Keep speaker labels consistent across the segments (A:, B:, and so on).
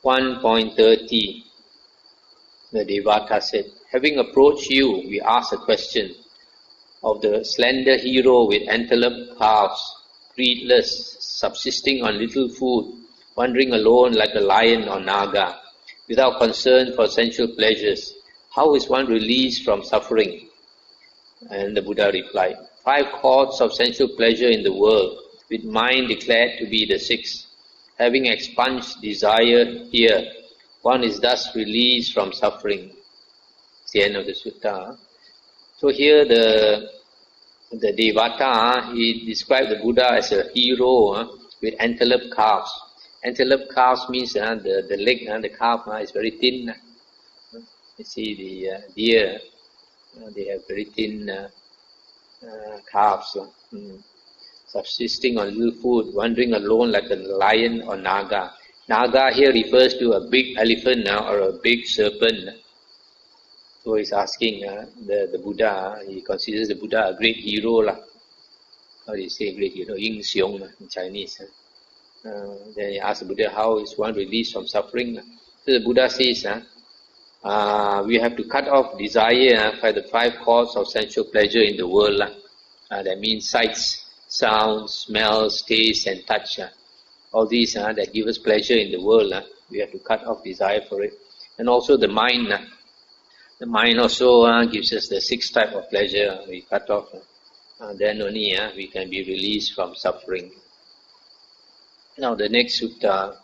A: 1.30, the Devata said, having approached you, we ask a question of the slender hero with antelope calves, creedless, subsisting on little food, wandering alone like a lion or naga, without concern for sensual pleasures. How is one released from suffering? And the Buddha replied, 5 chords of sensual pleasure in the world, with mind declared to be the 6th. Having expunged desire here, one is thus released from suffering. It's the end of the sutta. So here the Devata, he described the Buddha as a hero with antelope calves. Antelope calves means the leg and the calf is very thin. You see the deer, they have very thin calves. Subsisting on little food, wandering alone like a lion or naga. Naga here refers to a big elephant or a big serpent. So he's asking the Buddha, he considers the Buddha a great hero. How do you say great hero? Ying Xiong in Chinese. Then he asks the Buddha, how is one released from suffering? So the Buddha says, we have to cut off desire by the 5 chords of sensual pleasure in the world. That means sights, sounds, smells, taste and touch. All these that give us pleasure in the world, we have to cut off desire for it. And also the mind. The mind also gives us the 6th type of pleasure. We cut off. Then only we can be released from suffering. Now the next sutta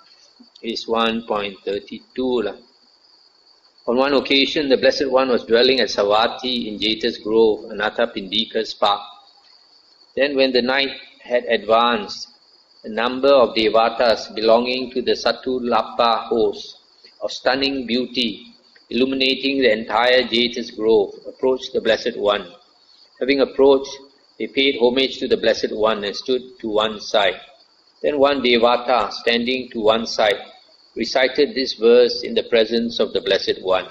A: is 1.32. On one occasion, the Blessed One was dwelling at Savatthi in Jeta's grove, Anathapindika's park. Then when the night had advanced, a number of Devatas belonging to the Satulapa host of stunning beauty, illuminating the entire Jeta's grove, approached the Blessed One. Having approached, they paid homage to the Blessed One and stood to one side. Then one Devata, standing to one side, recited this verse in the presence of the Blessed One.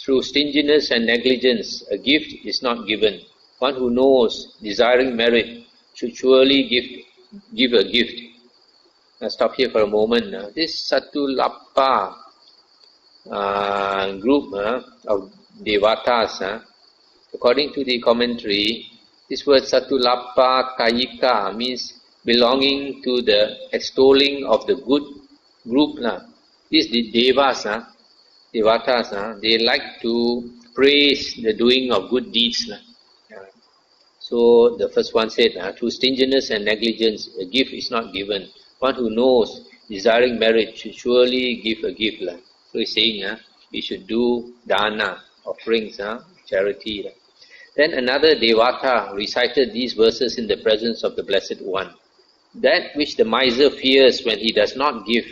A: Through stinginess and negligence, a gift is not given. One who knows, desiring merit, should surely give a gift. Now stop here for a moment. This Satulapa group of Devatas, according to the commentary, this word Satulapa Kayika means belonging to the extolling of the good group. These Devatas, they like to praise the doing of good deeds. So the first one said, through stinginess and negligence, a gift is not given. One who knows, desiring merit, should surely give a gift. So he's saying, we should do dana, offerings, charity. Then another Devata recited these verses in the presence of the Blessed One. That which the miser fears when he does not give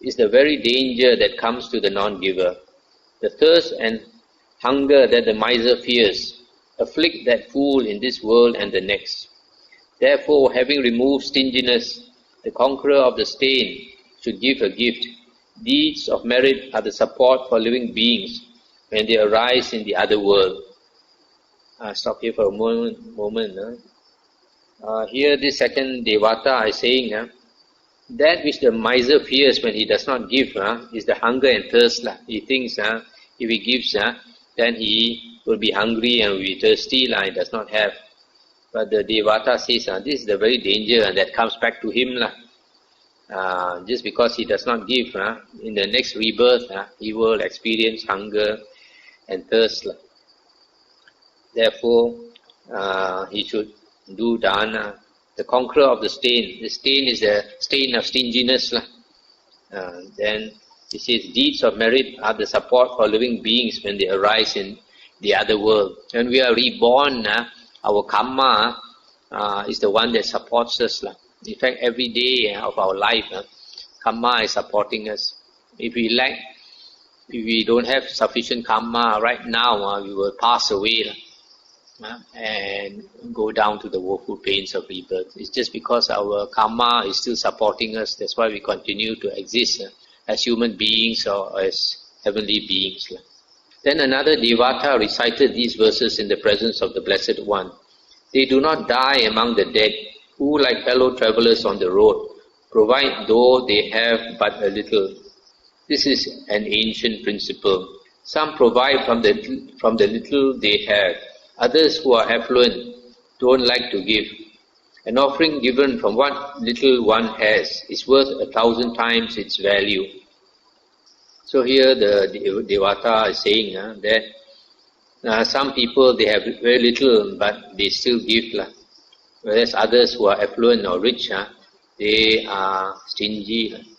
A: is the very danger that comes to the non-giver. The thirst and hunger that the miser fears afflict that fool in this world and the next. Therefore, having removed stinginess, the conqueror of the stain should give a gift. Deeds of merit are the support for living beings when they arise in the other world. Stop here for a moment. Here this second Devata is saying, that which the miser fears when he does not give is the hunger and thirst. He thinks if he gives, then he will be hungry and will be thirsty, he does not have. But the Devata says, this is the very danger and that comes back to him. Just because he does not give, in the next rebirth, he will experience hunger and thirst. Therefore, he should do dana. The conqueror of the stain is the stain of stinginess. Then he says, deeds of merit are the support for living beings when they arise in the other world. When we are reborn, our karma is the one that supports us. In fact, every day of our life, karma is supporting us. If we don't have sufficient karma right now, we will pass away and go down to the woeful pains of rebirth. It's just because our karma is still supporting us, that's why we continue to exist as human beings or as heavenly beings. Then another Devata recited these verses in the presence of the Blessed One. They do not die among the dead, who like fellow travelers on the road, provide though they have but a little. This is an ancient principle. Some provide from the little they have. Others who are affluent don't like to give. An offering given from what little one has is worth 1,000 times its value. So here the Devata is saying that some people, they have very little but they still give. Whereas others who are affluent or rich, they are stingy.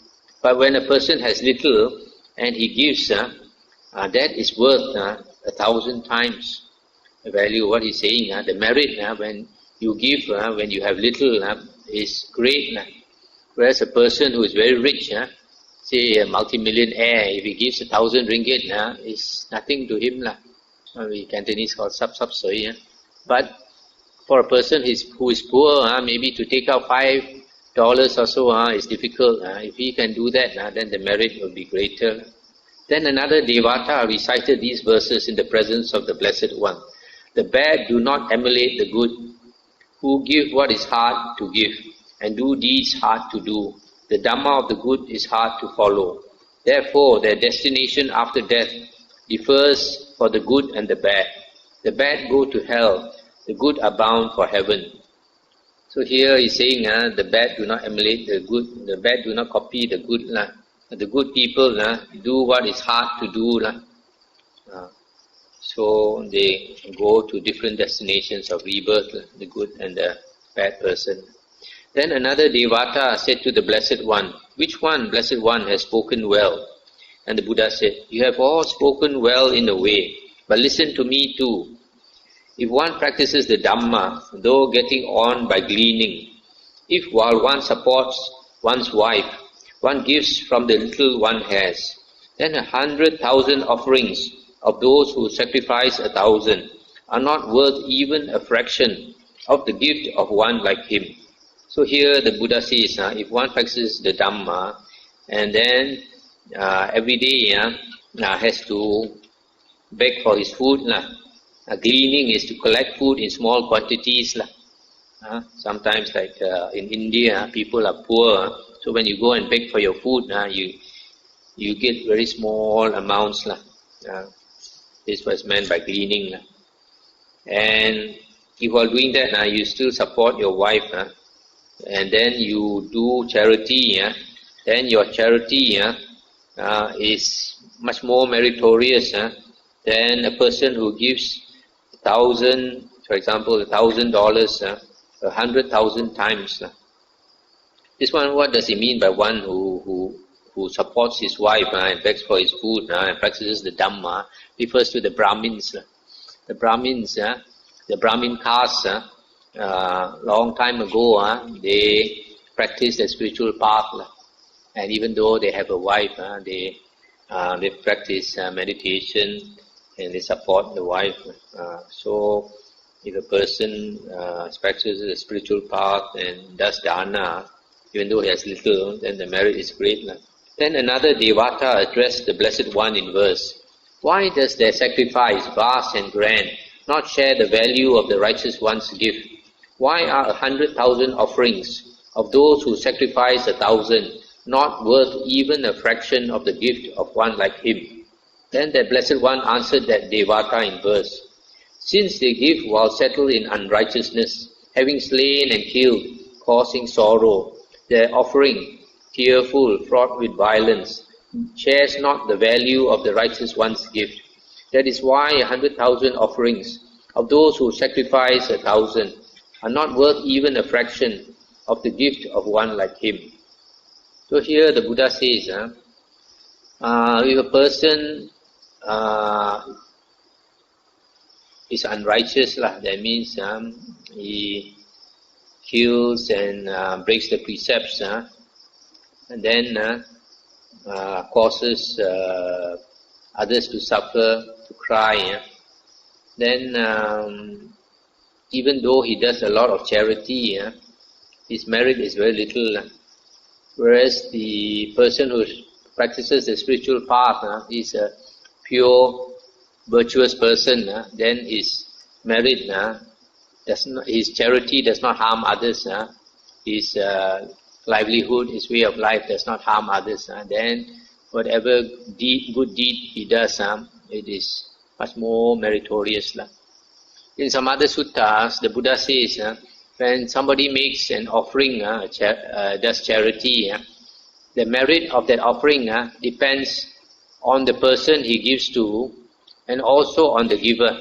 A: But when a person has little and he gives, that is worth 1,000 times the value. What he's saying, the merit when you give, when you have little, is great. Whereas a person who is very rich, say a multi-millionaire, if he gives 1,000 ringgit, is nothing to him. We Cantonese call sap soi. But for a person who is poor, maybe to take out $5 or so is difficult. If he can do that, then the merit will be greater. Then another Devata recited these verses in the presence of the Blessed One. The bad do not emulate the good, who give what is hard to give, and do deeds hard to do. The Dhamma of the good is hard to follow. Therefore, their destination after death differs for the good and the bad. The bad go to hell, the good are bound for heaven. So here he's saying the bad do not emulate the good, the bad do not copy the good. The good people do what is hard to do. So they go to different destinations of rebirth, the good and the bad person. Then another Devata said to the Blessed One, "Which one, Blessed One, has spoken well?" And the Buddha said, "You have all spoken well in a way, but listen to me too. If one practices the Dhamma, though getting on by gleaning, if while one supports one's wife, one gives from the little one has, then 100,000 offerings of those who sacrifice 1,000 are not worth even a fraction of the gift of one like him." So here the Buddha says, if one practices the Dhamma and then every day has to beg for his food, gleaning is to collect food in small quantities. Sometimes like in India, people are poor, so when you go and beg for your food, you get very small amounts. This was meant by gleaning. And if while doing that, you still support your wife, and then you do charity, then your charity is much more meritorious than a person who gives 1,000, for example, $1,000, 100,000 times. This one, what does it mean by one who supports his wife and begs for his food and practices the Dhamma? Refers to the Brahmins. The Brahmins, the Brahmin caste, long time ago, they practice the spiritual path, and even though they have a wife, they practice meditation and they support the wife. So, if a person practices the spiritual path and does dana, even though he has little, then the merit is great. Then another Devata addressed the Blessed One in verse. Why does their sacrifice, vast and grand, not share the value of the righteous one's gift? Why are 100,000 offerings of those who sacrifice 1,000 not worth even a fraction of the gift of one like him? Then the Blessed One answered that Devata in verse. Since they give while settled in unrighteousness, having slain and killed, causing sorrow, their offering, tearful, fraught with violence, shares not the value of the righteous one's gift. That is why 100,000 offerings of those who sacrifice 1,000 are not worth even a fraction of the gift of one like him. So here the Buddha says, if a person is unrighteous, that means he kills and breaks the precepts, and then causes others to suffer, to cry, then even though he does a lot of charity, his merit is very little. Whereas the person who practices the spiritual path is a pure, virtuous person, then his merit, his charity does not harm others, his livelihood, his way of life does not harm others, then whatever good deed he does, it is much more meritorious. In some other suttas, the Buddha says, when somebody makes an offering, does charity, the merit of that offering depends on the person he gives to and also on the giver.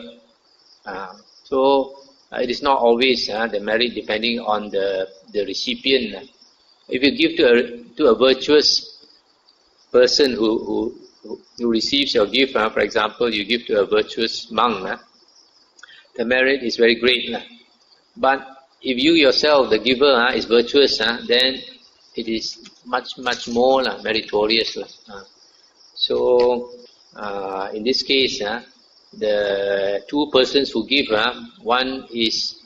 A: So it is not always the merit depending on the recipient. If you give to a virtuous person who receives your gift, for example, you give to a virtuous monk, the merit is very great. But if you yourself, the giver, is virtuous, then it is much more meritorious. So in this case, the two persons who give, one is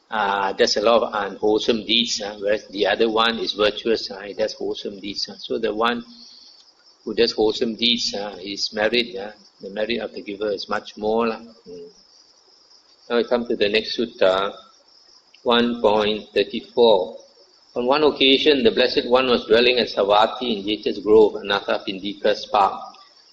A: does a lot of unwholesome deeds, whereas the other one is virtuous, he does wholesome deeds. So the one who does wholesome deeds, his merit, the merit of the giver is much more. Now we come to the next sutta, 1.34. On one occasion, the Blessed One was dwelling at Savatthi in Jeta's Grove, Anatha Pindika's park.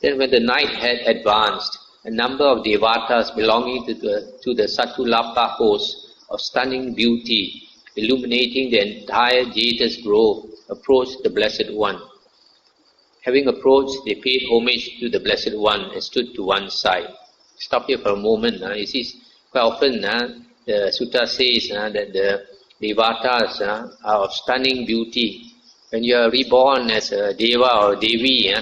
A: Then when the night had advanced, a number of Devatas belonging to the Satulapa host of stunning beauty, illuminating the entire Jeta's Grove, approached the Blessed One. Having approached, they paid homage to the Blessed One and stood to one side. Stop here for a moment. You see, quite often the sutta says that the Devatas are of stunning beauty. When you are reborn as a Deva or Devi,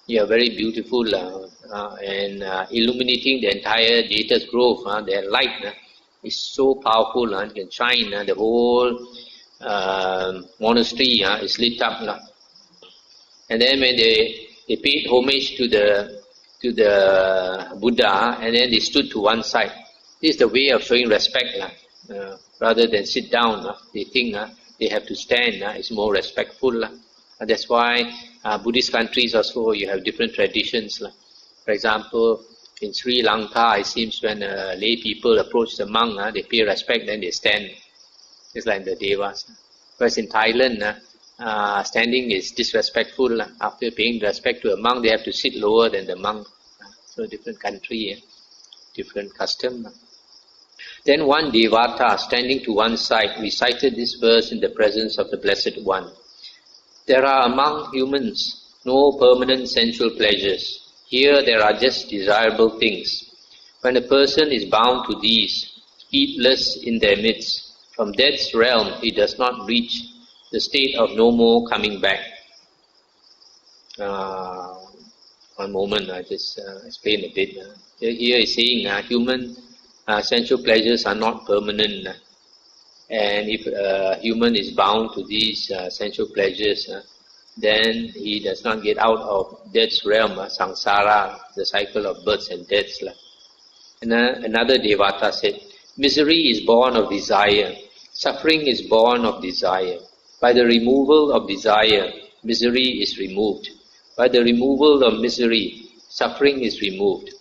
A: you are very beautiful and illuminating the entire Jeta's Grove. Their light is so powerful, it can shine. The whole monastery is lit up. And then when they paid homage to the Buddha, and then they stood to one side. This is the way of showing respect. Rather than sit down, they think they have to stand. It's more respectful. That's why Buddhist countries also, you have different traditions. For example, in Sri Lanka, it seems when lay people approach the monk, they pay respect, then they stand. It's like the Devas. Whereas in Thailand, standing is disrespectful. After paying respect to a monk, they have to sit lower than the monk. So different country, different custom. Then one Devata, standing to one side, recited this verse in the presence of the Blessed One. There are among humans no permanent sensual pleasures. Here there are just desirable things. When a person is bound to these, heedless in their midst, from death's realm he does not reach the state of no more coming back. One moment, I just explain a bit. Here is saying human sensual pleasures are not permanent. And if a human is bound to these sensual pleasures, then he does not get out of death's realm, samsara, the cycle of births and deaths. And another Devata said, misery is born of desire, suffering is born of desire. By the removal of desire, misery is removed. By the removal of misery, suffering is removed.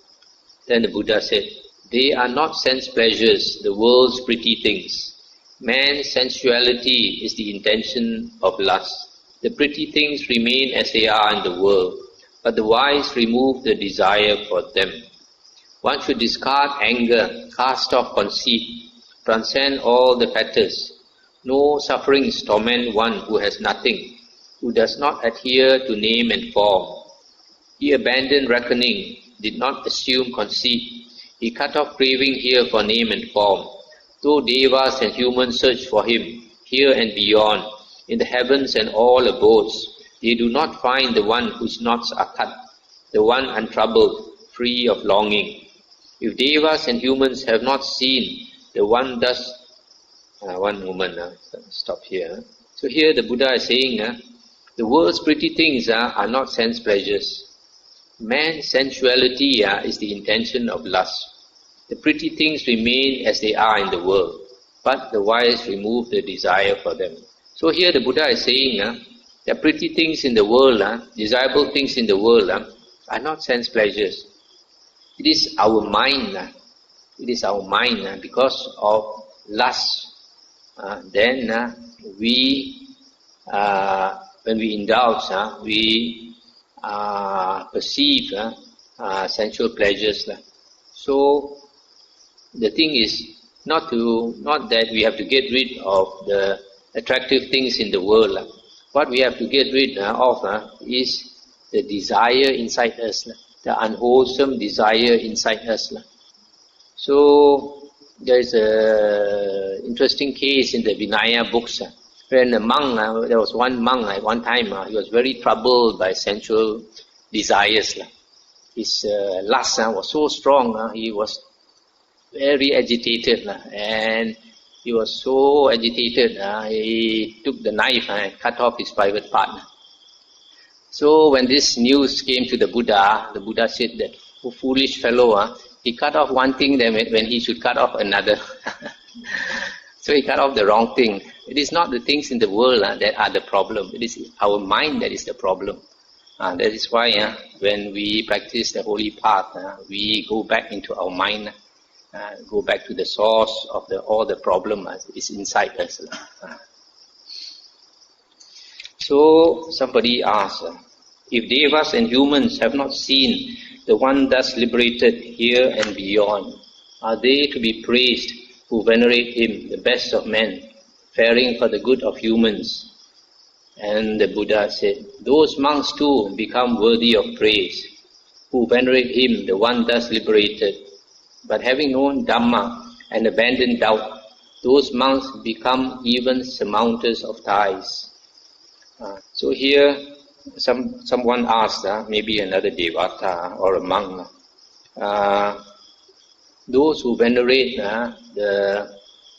A: Then the Buddha said, they are not sense pleasures, the world's pretty things. Man's sensuality is the intention of lust. The pretty things remain as they are in the world, but the wise remove the desire for them. One should discard anger, cast off conceit, transcend all the fetters. No sufferings torment one who has nothing, who does not adhere to name and form. He abandoned reckoning, did not assume conceit. He cut off craving here for name and form. Though devas and humans search for him, here and beyond, in the heavens and all abodes, they do not find the one whose knots are cut, the one untroubled, free of longing. If devas and humans have not seen the one thus, one moment, stop here. So here the Buddha is saying, the world's pretty things are not sense pleasures. Man's sensuality is the intention of lust. The pretty things remain as they are in the world, but the wise remove the desire for them. So here the Buddha is saying that pretty things in the world, desirable things in the world are not sense pleasures. It is our mind. It is our mind because of lust. Then we, when we indulge, we perceive sensual pleasures. So the thing is not that we have to get rid of the attractive things in the world. What we have to get rid of is the desire inside us, the unwholesome desire inside us. So there is a interesting case in the Vinaya books. When a monk, there was one monk at one time, he was very troubled by sensual desires. His lust was so strong, he was very agitated, and he was so agitated, he took the knife and cut off his private part. So when this news came to the Buddha said that, "Oh, foolish fellow, he cut off one thing then when he should cut off another." So he cut off the wrong thing. It is not the things in the world that are the problem. It is our mind that is the problem. That is why when we practice the holy path, we go back into our mind, go back to the source of all the problem is inside us. So somebody asked, if devas and humans have not seen the one thus liberated here and beyond, are they to be praised who venerate him, the best of men, faring for the good of humans? And the Buddha said, those monks too become worthy of praise, who venerate him, the one thus liberated. But having known Dhamma and abandoned doubt, those monks become even surmounters of ties. So here, someone asked, maybe another Devata or a monk, those who venerate the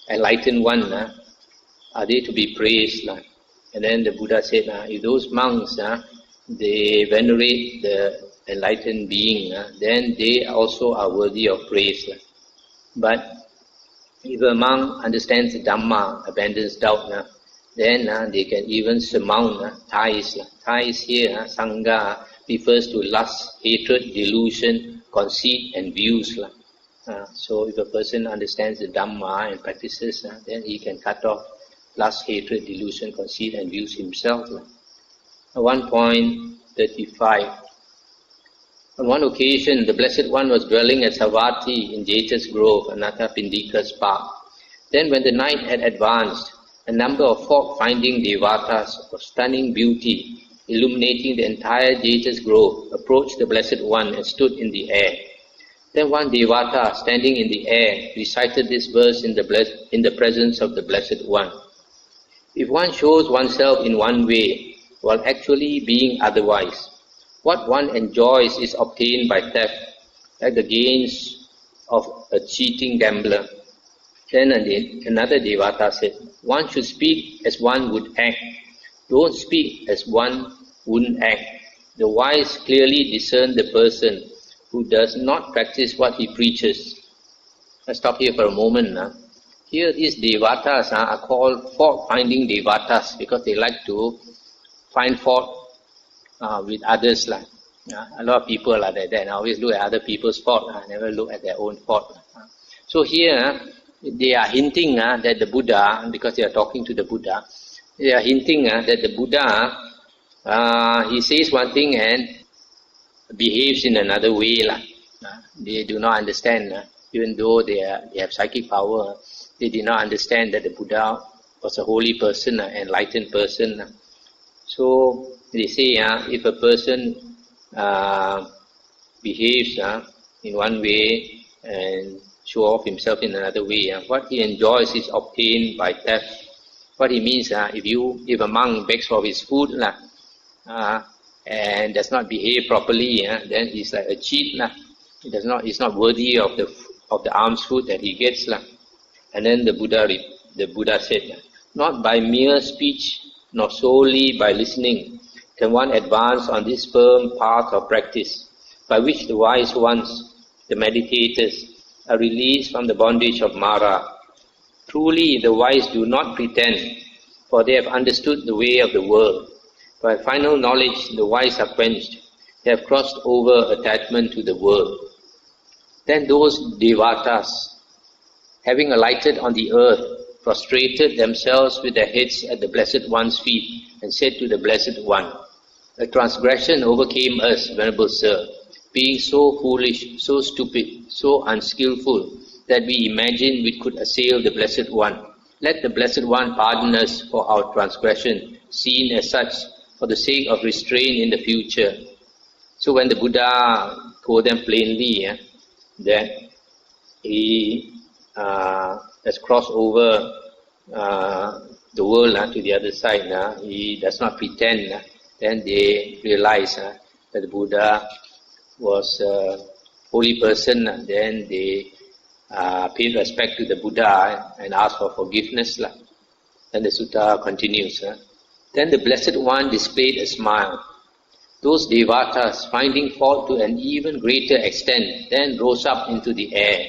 A: enlightened one, are they to be praised? And then the Buddha said, if those monks, they venerate the enlightened being, then they also are worthy of praise. But if a monk understands the Dhamma, abandons doubt, then they can even surmount ties. Ties here, Sangha, refers to lust, hatred, delusion, conceit and views. So if a person understands the Dhamma and practices, then he can cut off lust, hatred, delusion, conceit and views himself. At 1.35, on one occasion, the Blessed One was dwelling at Savatthi in Jeta's Grove, Anathapindika's park. Then when the night had advanced, a number of fault-finding Devatas of stunning beauty, illuminating the entire Jeta's Grove, approached the Blessed One and stood in the air. Then one Devata, standing in the air, recited this verse in the presence of the Blessed One. If one shows oneself in one way, while actually being otherwise, what one enjoys is obtained by theft, like the gains of a cheating gambler. Then another Devata said, one should speak as one would act. Don't speak as one wouldn't act. The wise clearly discern the person who does not practice what he preaches. Let's stop here for a moment. Here these Devatas are called fault-finding Devatas because they like to find fault with others. A lot of people are like that. Always look at other people's fault, never look at their own fault. So here they are hinting that the Buddha, because they are talking to the Buddha, they are hinting that the Buddha, he says one thing and behaves in another way. They do not understand, even though they have psychic power, they did not understand that the Buddha was a holy person, an enlightened person. So they say if a person behaves in one way and show off himself in another way, what he enjoys is obtained by theft. What he means, if a monk begs for his food and does not behave properly, then he's like a cheat. He's not worthy of the alms food that he gets. And then the Buddha said, not by mere speech, nor solely by listening, can one advance on this firm path of practice, by which the wise ones, the meditators, are released from the bondage of Mara. Truly, the wise do not pretend, for they have understood the way of the world. By final knowledge, the wise are quenched. They have crossed over attachment to the world. Then those Devatas, having alighted on the earth, prostrated themselves with their heads at the Blessed One's feet and said to the Blessed One, A transgression overcame us, Venerable Sir, being so foolish, so stupid, so unskillful, that we imagined we could assail the Blessed One. Let the Blessed One pardon us for our transgression, seen as such, for the sake of restraint in the future. So when the Buddha told them plainly that he has crossed over the world to the other side, he does not pretend, then they realize that the Buddha was a holy person. Then they paid respect to the Buddha and asked for forgiveness. Then the sutta continues. Then the Blessed One displayed a smile. Those Devatas, finding fault to an even greater extent, then rose up into the air.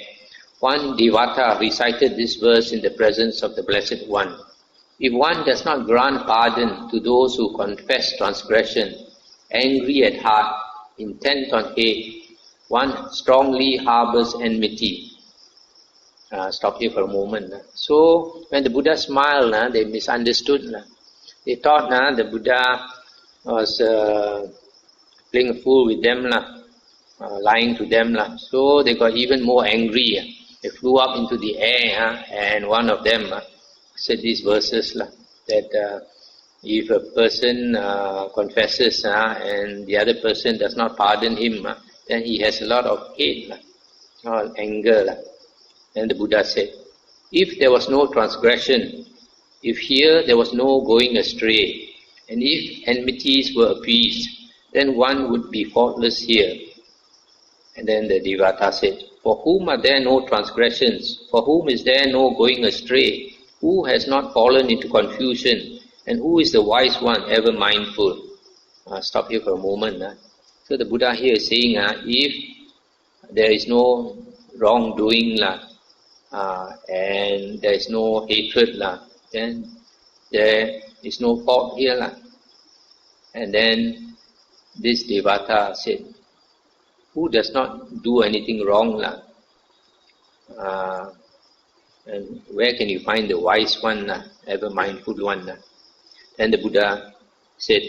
A: One Devata recited this verse in the presence of the Blessed One. If one does not grant pardon to those who confess transgression, angry at heart, intent on hate, one strongly harbors enmity. Stop here for a moment. So when the Buddha smiled, they misunderstood. They thought the Buddha was playing a fool with them, lying to them. So they got even more angry. They flew up into the air, and one of them said these verses that if a person confesses and the other person does not pardon him, then he has a lot of hate or anger. And the Buddha said, if there was no transgression, if here there was no going astray, and if enmities were appeased, then one would be faultless here. And then the Devata said, for whom are there no transgressions? For whom is there no going astray? Who has not fallen into confusion? And who is the wise one ever mindful? Stop here for a moment. So the Buddha here is saying, if there is no wrongdoing and there is no hatred, then there is no fault here. And then this Devata said, who does not do anything wrong? And where can you find the wise one, ever mindful one? Then the Buddha said,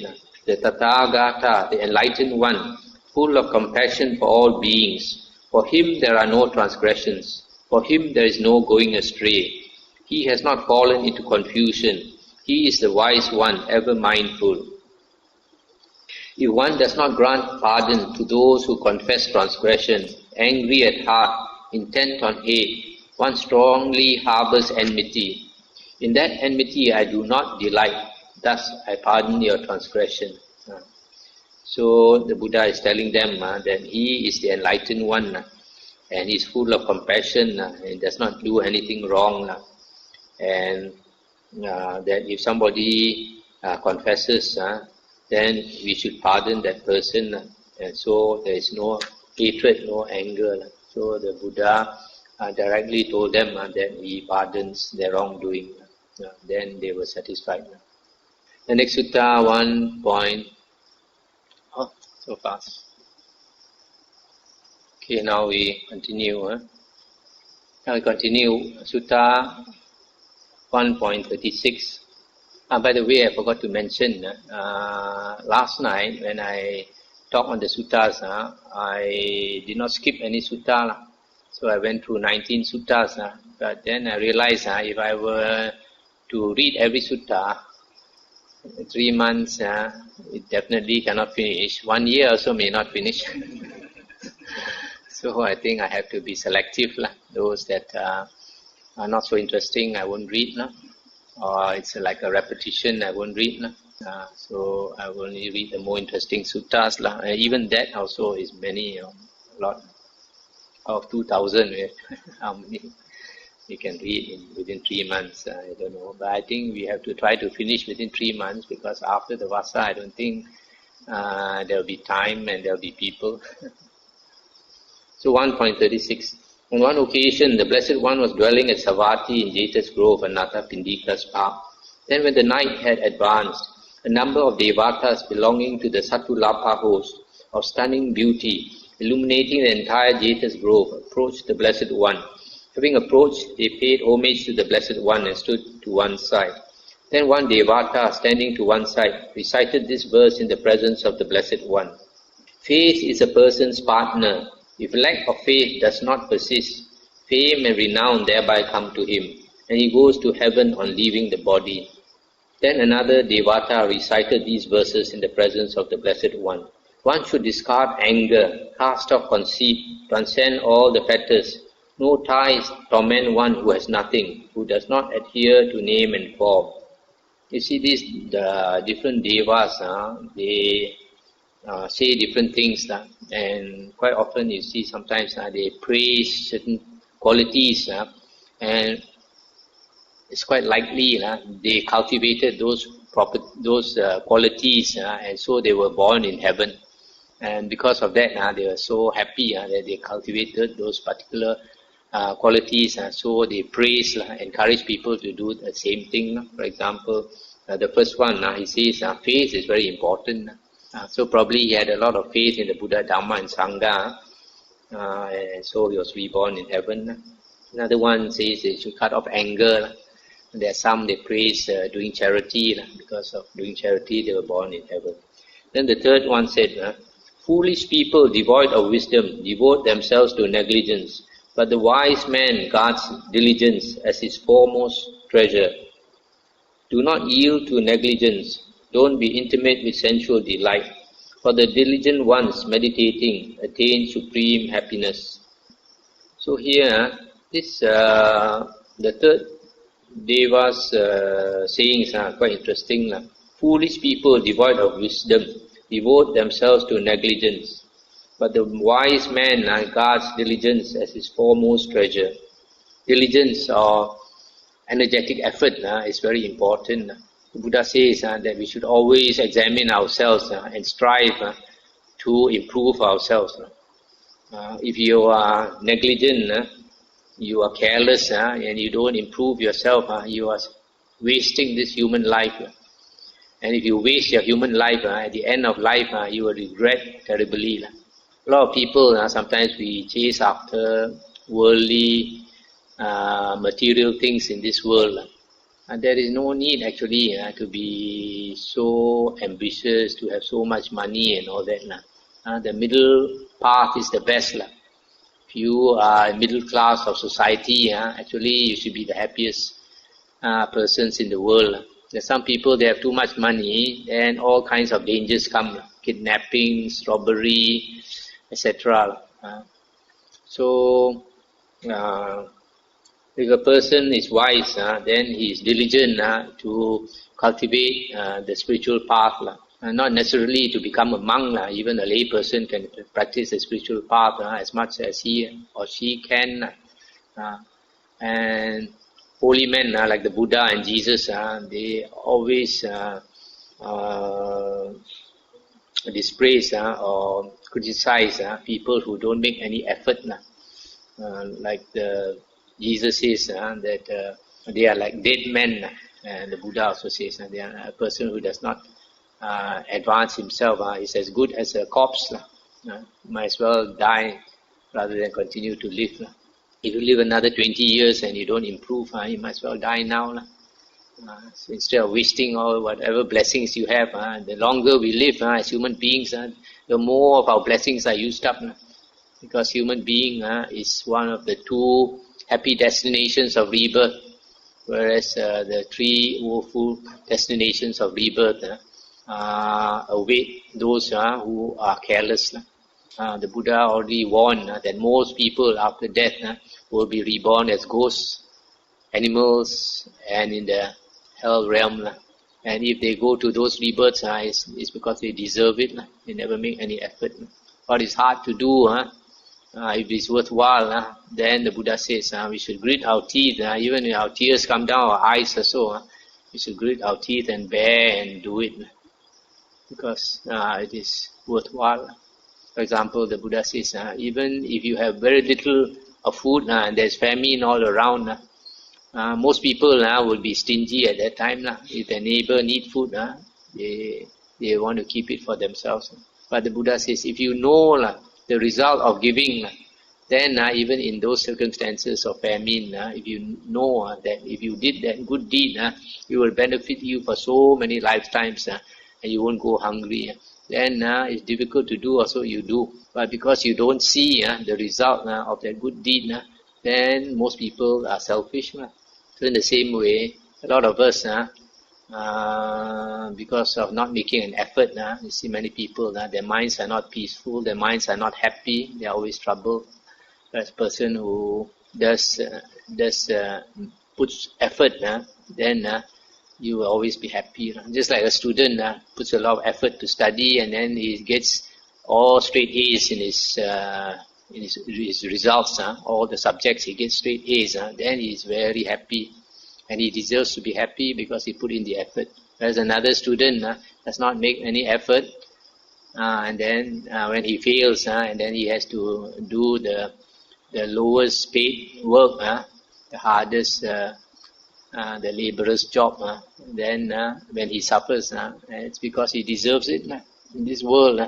A: the Tathagata, the enlightened one, full of compassion for all beings, for him there are no transgressions, for him there is no going astray. He has not fallen into confusion. He is the wise one, ever mindful. If one does not grant pardon to those who confess transgression, angry at heart, intent on hate, one strongly harbors enmity. In that enmity I do not delight, thus I pardon your transgression. So the Buddha is telling them that he is the enlightened one and he is full of compassion and does not do anything wrong. And that if somebody confesses, then we should pardon that person, and so there is no hatred, no anger. So the Buddha directly told them that he pardons their wrongdoing. Then they were satisfied. The next sutta, 1 point. Oh, so fast. Okay, now we continue. Now we continue sutta 1.36. By the way, I forgot to mention, last night when I talked on the suttas, I did not skip any sutta. So I went through 19 suttas. But then I realized if I were to read every sutta, 3 months, it definitely cannot finish. 1 year also may not finish. So I think I have to be selective. Those that are not so interesting, I won't read. Or it's like a repetition, I won't read. So I will only read the more interesting suttas. Even that also is many, a lot. Of 2,000, how many we can read within 3 months, I don't know. But I think we have to try to finish within 3 months, because after the Vasa, I don't think there will be time and there will be people. So 1.36. On one occasion, the Blessed One was dwelling at Savatthi in Jeta's Grove, Anatta Pindika's park. Then when the night had advanced, a number of Devatas belonging to the Satulapa host of stunning beauty, illuminating the entire Jeta's Grove, approached the Blessed One. Having approached, they paid homage to the Blessed One and stood to one side. Then one Devata, standing to one side, recited this verse in the presence of the Blessed One. Faith is a person's partner. If lack of faith does not persist, fame and renown thereby come to him, and he goes to heaven on leaving the body. Then another Devata recited these verses in the presence of the Blessed One. One should discard anger, cast off conceit, transcend all the fetters. No ties torment one who has nothing, who does not adhere to name and form. You see the different devas, they say different things, and quite often you see sometimes they praise certain qualities, and it's quite likely they cultivated those qualities, and so they were born in heaven. And because of that, they were so happy that they cultivated those particular qualities, so they praise, encourage people to do the same thing. For example, the first one, he says faith is very important. So probably he had a lot of faith in the Buddha, Dhamma and Sangha, and so he was reborn in heaven. Another one says they should cut off anger. There are some they praise doing charity. Because of doing charity, they were born in heaven. Then the third one said, foolish people devoid of wisdom devote themselves to negligence, but the wise man guards diligence as his foremost treasure. Do not yield to negligence. Don't be intimate with sensual delight, for the diligent ones meditating attain supreme happiness. So here, the third Deva's sayings are quite interesting. Foolish people devoid of wisdom devote themselves to negligence, but the wise man guards diligence as his foremost treasure. Diligence or energetic effort is very important. The Buddha says that we should always examine ourselves and strive to improve ourselves. If you are negligent, you are careless, and you don't improve yourself, you are wasting this human life. And if you waste your human life, at the end of life, you will regret terribly. A lot of people, sometimes we chase after worldly, material things in this world. And there is no need actually to be so ambitious, to have so much money and all that. The middle path is the best. If you are middle class of society, actually you should be the happiest persons in the world. There's some people, they have too much money, and all kinds of dangers come, kidnappings, robbery, etc. So, if a person is wise, then he is diligent to cultivate the spiritual path. Not necessarily to become a monk. Even a lay person can practice the spiritual path as much as he or she can. And holy men like the Buddha and Jesus, they always dispraise or criticize people who don't make any effort. Like Jesus says that they are like dead men, and the Buddha also says they are a person who does not advance himself is as good as a corpse. Might as well die rather than continue to live. If you live another 20 years and you don't improve, you might as well die now. So instead of wasting all whatever blessings you have, the longer we live as human beings, the more of our blessings are used up. Because human being is one of the two happy destinations of rebirth, whereas the three woeful destinations of rebirth await those who are careless. The Buddha already warned that most people after death will be reborn as ghosts, animals, and in the hell realm. And if they go to those rebirths, it's because they deserve it. They never make any effort. What is hard to do, if it's worthwhile, then the Buddha says we should grit our teeth. Even if our tears come down our eyes or so, we should grit our teeth and bear and do it. Because it is worthwhile. For example, the Buddha says, even if you have very little of food and there's famine all around, most people will be stingy at that time. If their neighbor need food, they want to keep it for themselves. But the Buddha says, if you know the result of giving, then even in those circumstances of famine, if you know that if you did that good deed, it will benefit you for so many lifetimes, and you won't go hungry, then it's difficult to do, also you do. But because you don't see the result of that good deed, then most people are selfish. So in the same way, a lot of us, because of not making an effort, you see many people, their minds are not peaceful, their minds are not happy, they are always troubled. As a person who does puts effort, then you will always be happy. Just like a student puts a lot of effort to study, and then he gets all straight A's in his results. All the subjects he gets straight A's. Then he is very happy, and he deserves to be happy because he put in the effort. Whereas another student does not make any effort, and then when he fails, and then he has to do the lowest paid work, the hardest, the laborer's job, then when he suffers, it's because he deserves it. In this world,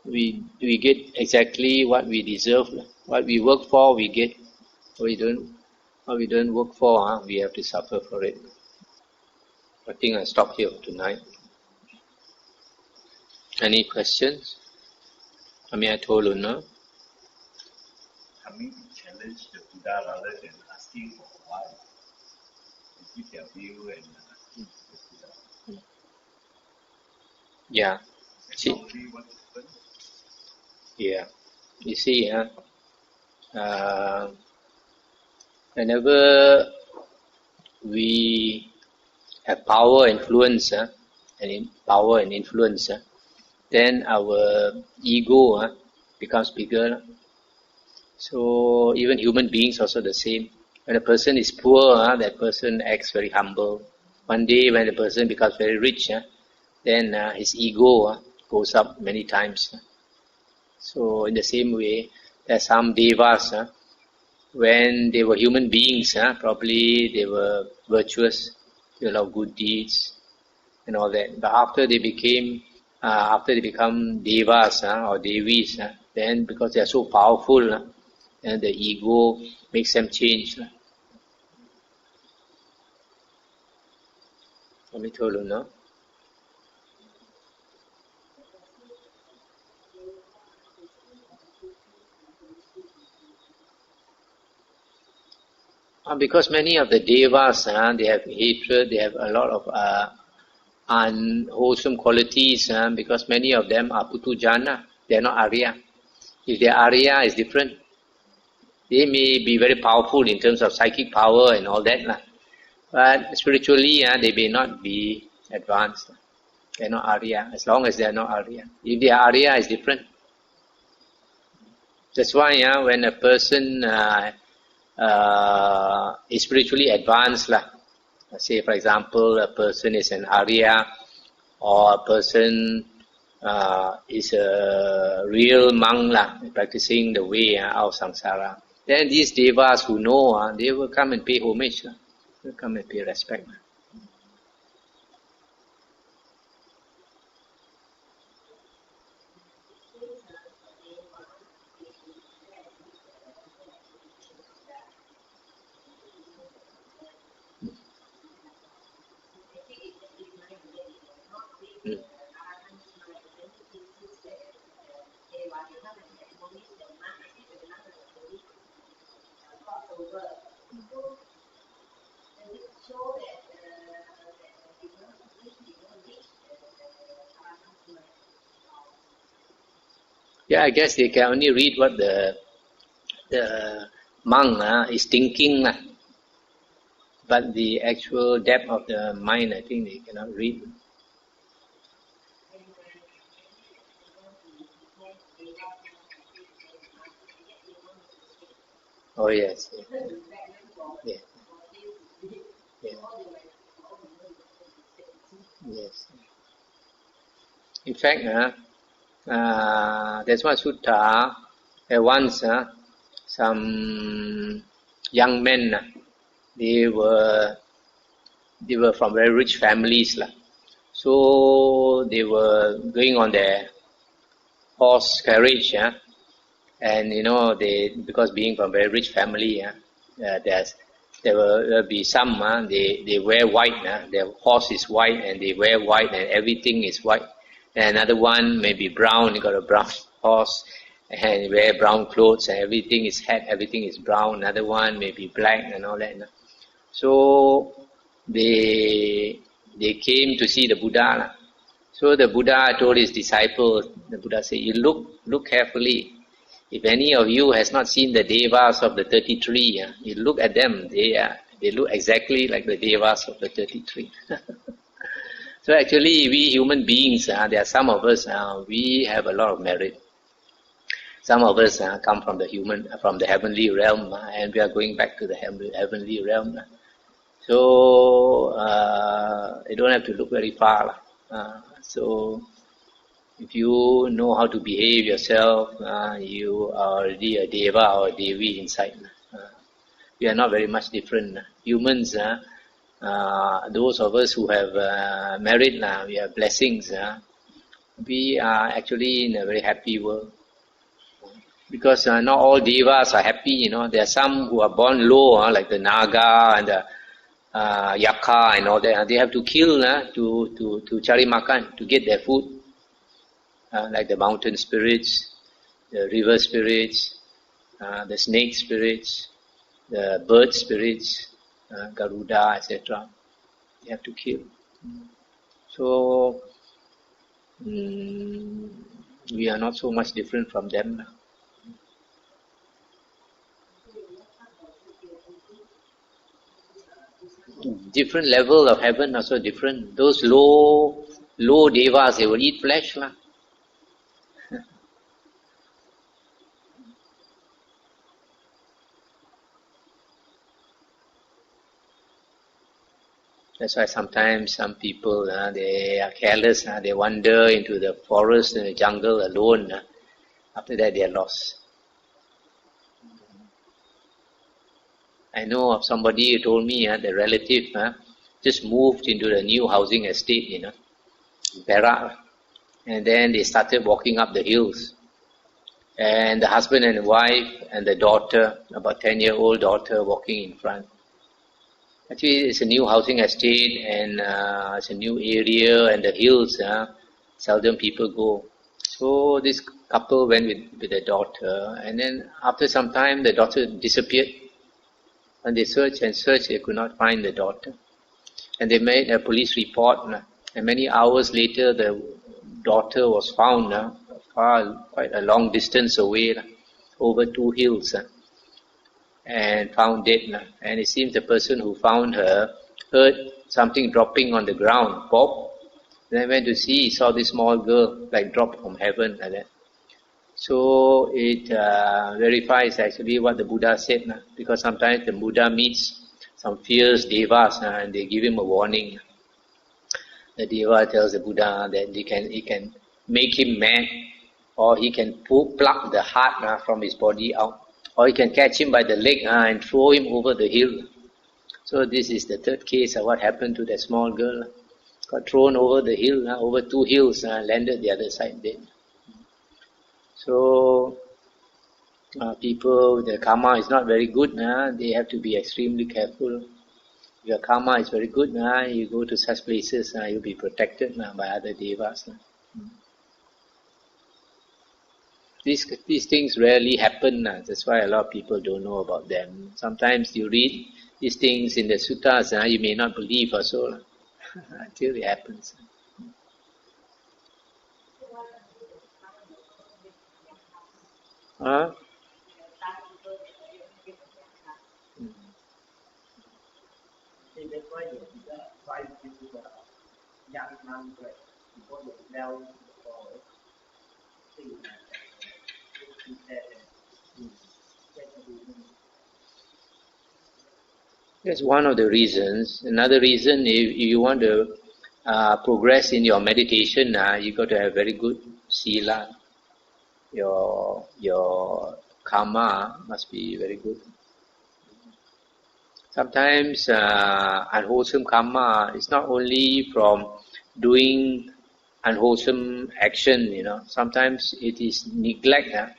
A: we get exactly what we deserve. What we work for, we get. What we don't work for, we have to suffer for it. I think I stop here for tonight. Any questions? I told you, no?
B: Coming to challenge the Buddha rather than asking for why. Give their view and the Buddha.
A: Yeah. See, yeah. You see, whenever we have power, influence, power and influence, then our ego becomes bigger. So even human beings also the same. When a person is poor, that person acts very humble. One day when the person becomes very rich, then his ego goes up many times. So in the same way, there are some devas, when they were human beings, probably they were virtuous, they love good deeds and all that. But after they become devas or devis, then because they are so powerful, and the ego makes them change. Told you, no? Because many of the devas, they have hatred, they have a lot of unwholesome qualities, because many of them are putujana, they are not Arya. If they are Arya, it's different. They may be very powerful in terms of psychic power and all that, but spiritually, they may not be advanced. They are not Arya, as long as they are not Arya. If they are Arya, it's different. That's why when a person is spiritually advanced, say for example, a person is an Arya, or a person is a real monk, practicing the way out of samsara, then these devas who know, they will come and pay homage, they will come and pay respect. Yeah, I guess they can only read what the monk is thinking, but the actual depth of the mind, I think they cannot read. Oh yes, yeah. Yeah. Yes. In fact, there's one sutta. Once, some young men, they were from very rich families, so they were going on their horse carriage, And because being from a very rich family, there will be some, they wear white, their horse is white and they wear white and everything is white. And another one may be brown, he got a brown horse and wear brown clothes and everything is brown. Another one may be black and all that. So they came to see the Buddha. So the Buddha told his disciples, the Buddha said, you look carefully. If any of you has not seen the Devas of the 33, you look at them, they look exactly like the Devas of the 33. So actually we human beings, there are some of us, we have a lot of merit. Some of us come from the heavenly realm, and we are going back to the heavenly realm. So you don't have to look very far. So if you know how to behave yourself, you are already a Deva or a Devi inside. We are not very much different. Humans, those of us who have merit, we have blessings, we are actually in a very happy world. Because not all Devas are happy, there are some who are born low, like the Naga and the Yaka and all that. They have to kill to cari makan, to get their food. Like the mountain spirits, the river spirits, the snake spirits, the bird spirits, Garuda, etc. They have to kill. So we are not so much different from them. Different level of heaven also different. Those low devas, they will eat flesh. That's why sometimes some people, they are careless, they wander into the forest and the jungle alone. After that they are lost. I know of somebody who told me, the relative just moved into the new housing estate, in Perak. And then they started walking up the hills. And the husband and wife and the daughter, about 10-year-old daughter, walking in front. Actually, it's a new housing estate and it's a new area, and the hills, seldom people go. So this couple went with the daughter, and then after some time the daughter disappeared. And they searched and searched, they could not find the daughter. And they made a police report, and many hours later the daughter was found quite a long distance away, over 2 hills, and found dead. And it seems the person who found her heard something dropping on the ground, pop. Then went to see, he saw this small girl like dropped from heaven like that. So it verifies actually what the Buddha said, because sometimes the Buddha meets some fierce devas and they give him a warning. The deva tells the Buddha that he can make him mad, or he can pluck the heart from his body out, or he can catch him by the leg and throw him over the hill. So this is the third case of what happened to that small girl. Got thrown over the hill, over 2 hills, landed the other side dead. So people, their karma is not very good, they have to be extremely careful. If your karma is very good, you go to such places, you'll be protected by other devas. These things rarely happen, that's why a lot of people don't know about them. Sometimes you read these things in the suttas, you may not believe also, until it happens. Huh?
B: That's why the Buddha tries to give a young man because of now or things like that.
A: That's one of the reasons. Another reason, if you want to progress in your meditation, you got to have very good sila. Your karma must be very good. Sometimes unwholesome karma is not only from doing unwholesome action. Sometimes it is neglect.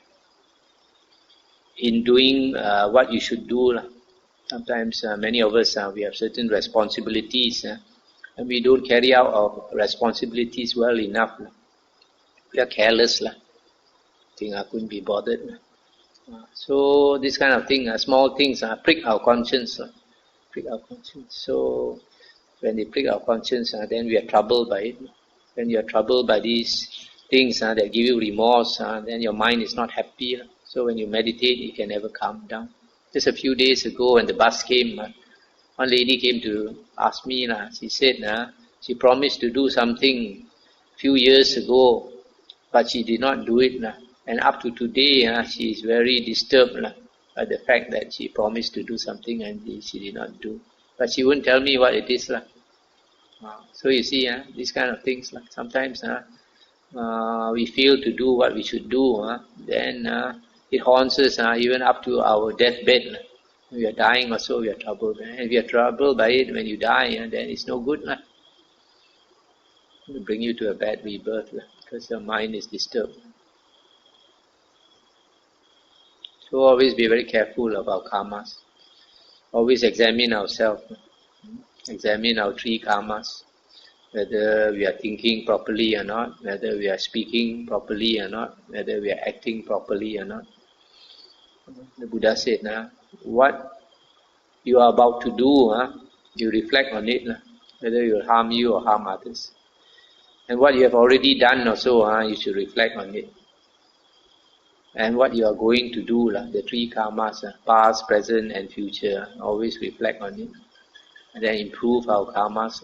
A: in doing what you should do. Sometimes many of us, we have certain responsibilities and we don't carry out our responsibilities well enough. We are careless. Think I couldn't be bothered. So this kind of thing, small things, prick our conscience. Prick our conscience. So when they prick our conscience, then we are troubled by it. When you are troubled by these things that give you remorse, then your mind is not happy. So when you meditate, you can never calm down. Just a few days ago when the bus came, one lady came to ask me, she said she promised to do something few years ago, but she did not do it. And up to today, she is very disturbed by the fact that she promised to do something and she did not do. But she wouldn't tell me what it is. So you see, these kind of things, sometimes we fail to do what we should do, then it haunts us even up to our deathbed. When we are dying or so, we are troubled. And if you are troubled by it when you die, then it's no good. It will bring you to a bad rebirth because your mind is disturbed. So always be very careful of our karmas. Always examine ourselves. Examine our 3 karmas. Whether we are thinking properly or not, whether we are speaking properly or not, whether we are acting properly or not. The Buddha said, what you are about to do, you reflect on it, whether it will harm you or harm others. And what you have already done also, you should reflect on it. And what you are going to do, the 3 karmas, past, present and future, always reflect on it. And then improve our karmas.